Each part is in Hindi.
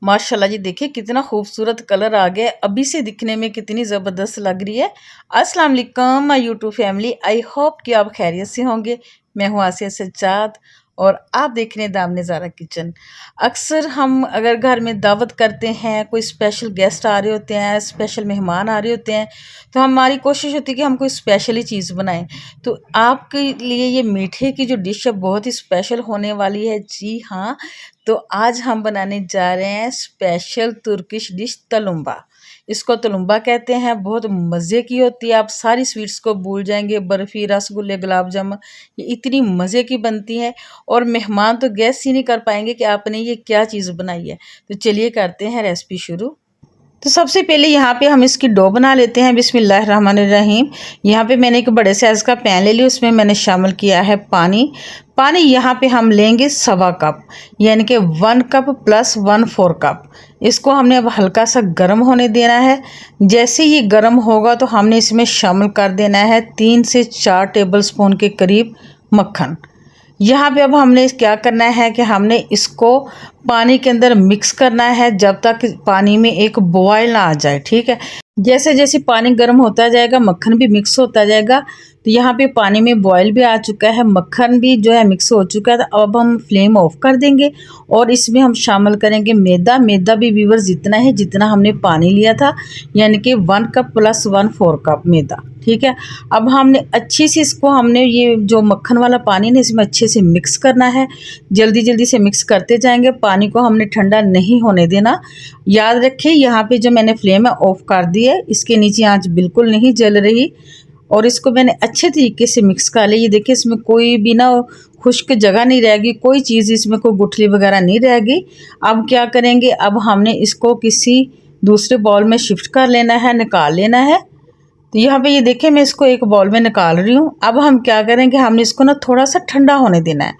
माशाल्लाह जी, देखिए कितना खूबसूरत कलर आ गया है। अभी से दिखने में कितनी ज़बरदस्त लग रही है। अस्सलाम वालेकुम my YouTube family, I hope कि आप खैरियत से होंगे। मैं हूँ आसिया सज्जाद और आप देख रहे हैं दामन ज़ारा किचन। अक्सर हम अगर घर में दावत करते हैं, कोई स्पेशल गेस्ट आ रहे होते हैं, स्पेशल मेहमान आ रहे होते हैं, तो हमारी कोशिश होती है कि हम कोई स्पेशल ही चीज़ बनाएं। तो आपके लिए ये मीठे की जो डिश है बहुत ही स्पेशल होने वाली है। जी हाँ, तो आज हम बनाने जा रहे हैं स्पेशल तुर्किश डिश तलुम्बा। इसको तलुम्बा कहते हैं। बहुत मज़े की होती है, आप सारी स्वीट्स को भूल जाएंगे। बर्फ़ी, रसगुल्ले, गुलाब जामुन, ये इतनी मज़े की बनती है और मेहमान तो गैस ही नहीं कर पाएंगे कि आपने ये क्या चीज़ बनाई है। तो चलिए करते हैं रेसिपी शुरू। तो सबसे पहले यहाँ पे हम इसकी डो बना लेते हैं। बिस्मिल्लाहिर्रहमानिर्रहीम। यहाँ पे मैंने एक बड़े साइज़ का पैन ले लिया, उसमें मैंने शामिल किया है पानी। पानी यहाँ पे हम लेंगे 1.25 कप, यानी कि 1 कप प्लस 1/4 कप। इसको हमने अब हल्का सा गर्म होने देना है। जैसे ये गर्म होगा तो हमने इसमें शामिल कर देना है 3 से 4 टेबल स्पून के करीब मक्खन। यहाँ पे अब हमने क्या करना है कि हमने इसको पानी के अंदर मिक्स करना है जब तक पानी में एक बॉयल ना आ जाए। ठीक है, जैसे जैसे पानी गर्म होता जाएगा मक्खन भी मिक्स होता जाएगा। तो यहाँ पे पानी में बॉयल भी आ चुका है, मक्खन भी जो है मिक्स हो चुका है। तो अब हम फ्लेम ऑफ कर देंगे और इसमें हम शामिल करेंगे मैदा। मैदा भी व्यूअर्स जितना है जितना हमने पानी लिया था, यानी कि 1 कप प्लस 1/4 कप मैदा। ठीक है, अब हमने अच्छी से इसको हमने ये जो मक्खन वाला पानी है इसमें अच्छे से मिक्स करना है। जल्दी जल्दी से मिक्स करते जाएंगे, पानी को हमने ठंडा नहीं होने देना। याद रखिए यहाँ पे जो मैंने फ्लेम है ऑफ कर दी है, इसके नीचे आंच बिल्कुल नहीं जल रही। और इसको मैंने अच्छे तरीके से मिक्स कर लिया। ये देखिए इसमें कोई भी ना खुश्क जगह नहीं रहेगी, कोई चीज़ इसमें कोई गुठली वगैरह नहीं रहेगी। अब क्या करेंगे, अब हमने इसको किसी दूसरे बाउल में शिफ्ट कर लेना है, निकाल लेना है। तो यहाँ पे ये देखिए मैं इसको एक बाउल में निकाल रही हूँ। अब हम क्या करेंगे, हमने इसको ना थोड़ा सा ठंडा होने देना है।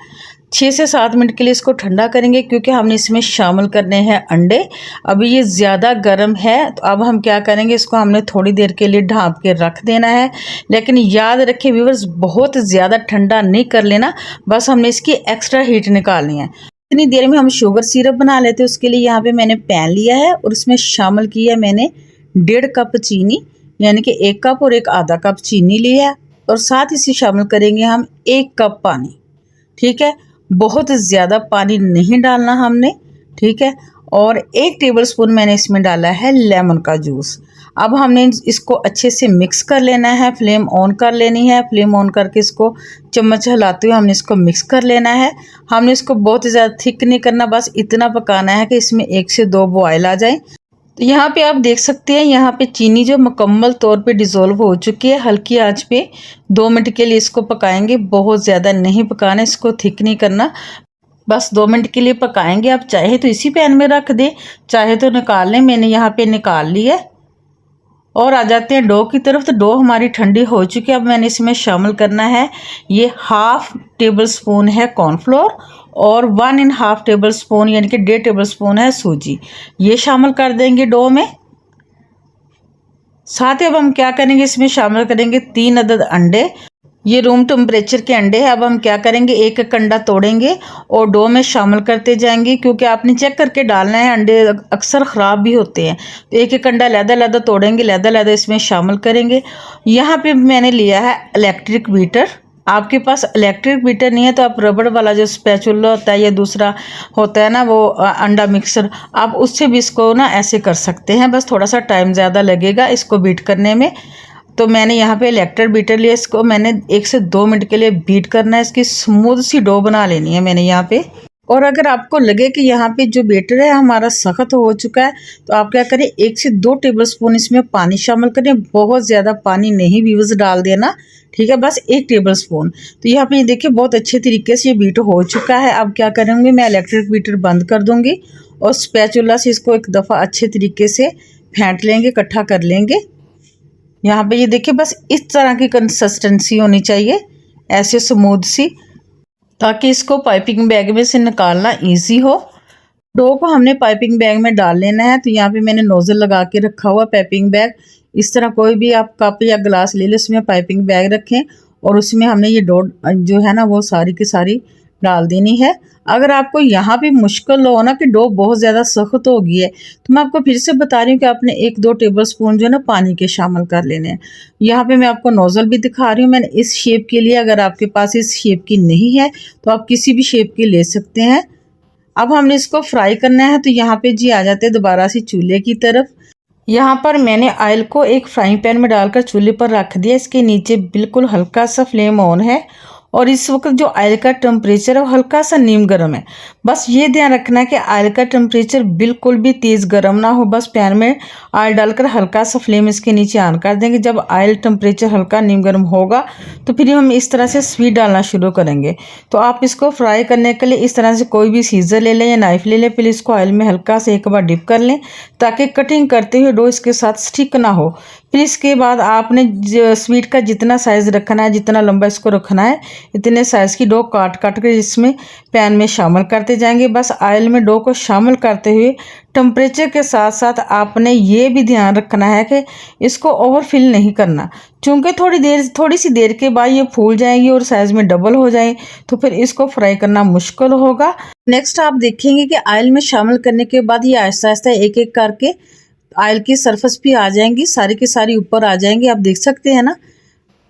6 से 7 मिनट के लिए इसको ठंडा करेंगे, क्योंकि हमने इसमें शामिल करने हैं अंडे। अभी ये ज़्यादा गर्म है, तो अब हम क्या करेंगे, इसको हमने थोड़ी देर के लिए ढाँप के रख देना है। लेकिन याद रखें व्यूअर्स, बहुत ज़्यादा ठंडा नहीं कर लेना, बस हमने इसकी एक्स्ट्रा हीट निकालनी है। इतनी देर में हम शुगर सिरप बना लेते हैं। उसके लिए यहाँ पे मैंने पैन लिया है और इसमें शामिल किया है मैंने 1.5 कप चीनी, यानी कि 1 कप और 1 आधा कप चीनी लिया है। और साथ इसी शामिल करेंगे हम 1 कप पानी। ठीक है, बहुत ज़्यादा पानी नहीं डालना हमने। ठीक है, और 1 टेबलस्पून मैंने इसमें डाला है लेमन का जूस। अब हमने इसको अच्छे से मिक्स कर लेना है। फ्लेम ऑन कर लेनी है, फ्लेम ऑन करके इसको चम्मच हिलाते हुए हमने इसको मिक्स कर लेना है। हमने इसको बहुत ज़्यादा थिक नहीं करना, बस इतना पकाना है कि इसमें 1 से 2 बॉयल आ जाए। तो यहाँ पे आप देख सकते हैं, यहाँ पे चीनी जो मुकम्मल तौर पे डिज़ोल्व हो चुकी है। हल्की आंच पे 2 मिनट के लिए इसको पकाएंगे, बहुत ज़्यादा नहीं पकाना, इसको थिक नहीं करना, बस 2 मिनट के लिए पकाएंगे। आप चाहे तो इसी पैन में रख दें, चाहे तो निकाल लें। मैंने यहाँ पे निकाल ली है। और आ जाते हैं डो की तरफ। तो डो हमारी ठंडी हो चुकी है। अब मैंने इसमें शामिल करना है, ये 1/2 टेबल स्पून है कॉर्नफ्लोर और 1.5 टेबल स्पून यानी कि 1.5 टेबल स्पून है सूजी। ये शामिल कर देंगे डो में। साथ ही अब हम क्या करेंगे, इसमें शामिल करेंगे 3 अदद अंडे। ये रूम टेम्परेचर के अंडे हैं। अब हम क्या करेंगे, एक कंडा तोड़ेंगे और डो में शामिल करते जाएंगे, क्योंकि आपने चेक करके डालना है, अंडे अक्सर ख़राब भी होते हैं। तो एक एक कंडा लहदा तोड़ेंगे, लहदा इसमें शामिल करेंगे। यहाँ पे मैंने लिया है इलेक्ट्रिक बीटर। आपके पास इलेक्ट्रिक बीटर नहीं है तो आप रबड़ वाला जो स्पैचुला होता है या दूसरा होता है ना वो अंडा मिक्सर, आप उससे भी इसको ना ऐसे कर सकते हैं। बस थोड़ा सा टाइम ज़्यादा लगेगा इसको बीट करने में। तो मैंने यहाँ पे इलेक्ट्रिक बीटर लिया, इसको मैंने 1 से 2 मिनट के लिए बीट करना है। इसकी स्मूथ सी डो बना लेनी है मैंने यहाँ पे। और अगर आपको लगे कि यहाँ पे जो बैटर है हमारा सख्त हो चुका है, तो आप क्या करें, 1 से 2 टेबलस्पून इसमें पानी शामिल करें। बहुत ज़्यादा पानी नहीं व्यूअर्स डाल देना। ठीक है, बस 1 टेबलस्पून। तो यहाँ पे देखिए बहुत अच्छे तरीके से ये बीट हो चुका है। अब क्या करूँगी, मैं इलेक्ट्रिक बीटर बंद कर दूँगी और स्पैचुला से इसको एक दफ़ा अच्छे तरीके से फेंट लेंगे, इकट्ठा कर लेंगे। यहाँ पे ये देखिए बस इस तरह की कंसिस्टेंसी होनी चाहिए, ऐसे स्मूथ सी, ताकि इसको पाइपिंग बैग में से निकालना इजी हो। डो को हमने पाइपिंग बैग में डाल लेना है। तो यहाँ पे मैंने नोज़ल लगा के रखा हुआ पाइपिंग बैग। इस तरह कोई भी आप कप या गिलास ले लें, उसमें पाइपिंग बैग रखें और उसमें हमने ये डो जो है ना वो सारी की सारी डाल देनी है। अगर आपको यहाँ भी मुश्किल हो ना कि डो बहुत ज़्यादा सख्त हो गई है, तो मैं आपको फिर से बता रही हूँ कि आपने 1-2 टेबलस्पून जो है ना पानी के शामिल कर लेने हैं। यहाँ पे मैं आपको नोज़ल भी दिखा रही हूँ मैंने इस शेप के लिए। अगर आपके पास इस शेप की नहीं है तो आप किसी भी शेप की ले सकते हैं। अब हमने इसको फ्राई करना है, तो यहाँ पे जी आ जाते हैं दोबारा से चूल्हे की तरफ। यहाँ पर मैंने ऑयल को एक फ्राइंग पैन में डालकर चूल्हे पर रख दिया। इसके नीचे बिल्कुल हल्का सा फ्लेम ऑन है और इस वक्त जो ऑयल का टेम्परेचर है वो हल्का सा नीम गर्म है। बस ये ध्यान रखना है कि ऑयल का टेम्परेचर बिल्कुल भी तेज़ गर्म ना हो। बस पैन में ऑयल डालकर हल्का सा फ्लेम इसके नीचे ऑन कर देंगे। जब ऑयल टेम्परेचर हल्का नीम गर्म होगा तो फिर हम इस तरह से स्वीट डालना शुरू करेंगे। तो आप इसको फ्राई करने के लिए इस तरह से कोई भी सीजर ले लें या नाइफ ले लें, फिर इसको ऑयल में हल्का से एक बार डिप कर लें ताकि कटिंग करते हुए डो इसके साथ स्टिक ना हो। फिर इसके बाद आपने स्वीट का जितना साइज़ रखना है, जितना लंबा इसको रखना है, इतने साइज़ की डो काट कर इसमें पैन में शामिल करते जाएंगे। बस ऑयल में डो को शामिल करते हुए टेम्परेचर के साथ साथ आपने ये भी ध्यान रखना है कि इसको ओवरफिल नहीं करना, क्योंकि थोड़ी सी देर के बाद ये फूल जाएगी और साइज़ में डबल हो जाए तो फिर इसको फ्राई करना मुश्किल होगा। नेक्स्ट आप देखेंगे कि ऑयल में शामिल करने के बाद ये आहिस्ता आहिस्ता एक एक करके ऑयल की सरफेस भी आ जाएंगी, सारी की सारी ऊपर आ जाएंगी। आप देख सकते हैं ना।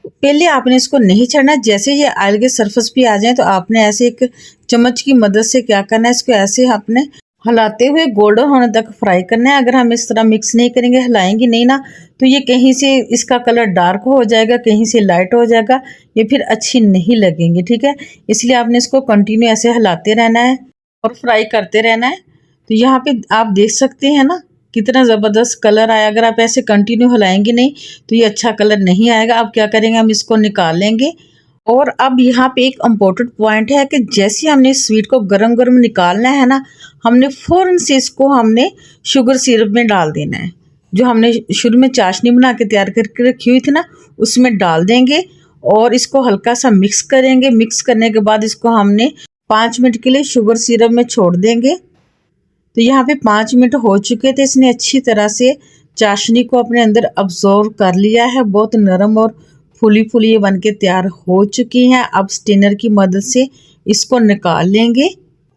पहले आपने इसको नहीं छड़ना, जैसे ये ऑयल के सरफेस पे आ जाए तो आपने ऐसे एक चम्मच की मदद से क्या करना है, इसको ऐसे आपने हिलाते हुए गोल्डन होने तक फ्राई करना है। अगर हम इस तरह मिक्स नहीं करेंगे, हिलाएंगे नहीं ना, तो ये कहीं से इसका कलर डार्क हो जाएगा, कहीं से लाइट हो जाएगा, ये फिर अच्छी नहीं लगेंगी। ठीक है, इसलिए आपने इसको कंटिन्यू ऐसे हिलाते रहना है और फ्राई करते रहना है। तो यहाँ पे आप देख सकते हैं ना कितना ज़बरदस्त कलर आया। अगर आप ऐसे कंटिन्यू हिलाएंगे नहीं तो ये अच्छा कलर नहीं आएगा। अब क्या करेंगे, हम इसको निकाल लेंगे। और अब यहाँ पे एक इम्पोर्टेंट पॉइंट है कि जैसे हमने स्वीट को गरम गरम निकालना है ना, हमने फ़ौरन से इसको हमने शुगर सिरप में डाल देना है। जो हमने शुरू में चाशनी बना के तैयार करके रखी हुई थी ना, उसमें डाल देंगे और इसको हल्का सा मिक्स करेंगे। मिक्स करने के बाद इसको हमने 5 मिनट के लिए शुगर सिरप में छोड़ देंगे। तो यहाँ पे 5 मिनट हो चुके थे। इसने अच्छी तरह से चाशनी को अपने अंदर अब्जॉर्व कर लिया है। बहुत नरम और फूली फूली ये बन के तैयार हो चुकी हैं। अब स्टेनर की मदद से इसको निकाल लेंगे।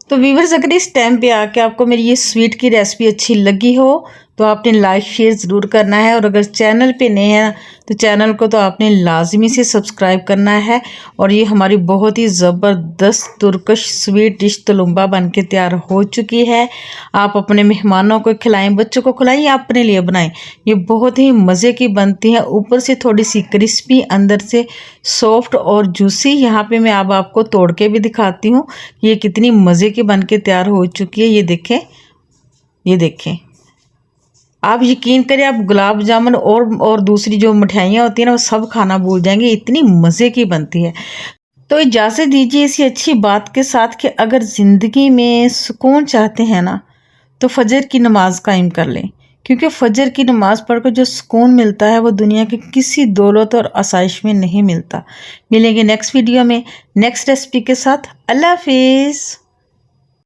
तो व्यूअर्स, अगर इस टाइम पे आके आपको मेरी ये स्वीट की रेसिपी अच्छी लगी हो तो आपने लाइक शेयर ज़रूर करना है। और अगर चैनल पे नए हैं तो चैनल को तो आपने लाजमी से सब्सक्राइब करना है। और ये हमारी बहुत ही ज़बरदस्त तुर्किश स्वीट डिश तलुम्बा बन के तैयार हो चुकी है। आप अपने मेहमानों को खिलाएं, बच्चों को खिलाएं या अपने लिए बनाएं। ये बहुत ही मज़े की बनती है, ऊपर से थोड़ी सी क्रिस्पी, अंदर से सॉफ्ट और जूसी। यहाँ पे मैं अब आपको तोड़ के भी दिखाती हूँ ये कितनी मज़े की बन के तैयार हो चुकी है। ये देखें, ये देखें। आप यकीन करें, आप गुलाब जामुन और दूसरी जो मिठाइयाँ होती हैं ना वो सब खाना भूल जाएंगे, इतनी मज़े की बनती है। तो इजाज़त दीजिए इसी अच्छी बात के साथ कि अगर ज़िंदगी में सुकून चाहते हैं ना तो फजर की नमाज़ कायम कर लें, क्योंकि फजर की नमाज़ पढ़कर जो सुकून मिलता है वो दुनिया की किसी दौलत और आसाइश में नहीं मिलता। मिलेंगे नेक्स्ट वीडियो में नेक्स्ट रेसिपी के साथ। अल्लाह हाफिज़।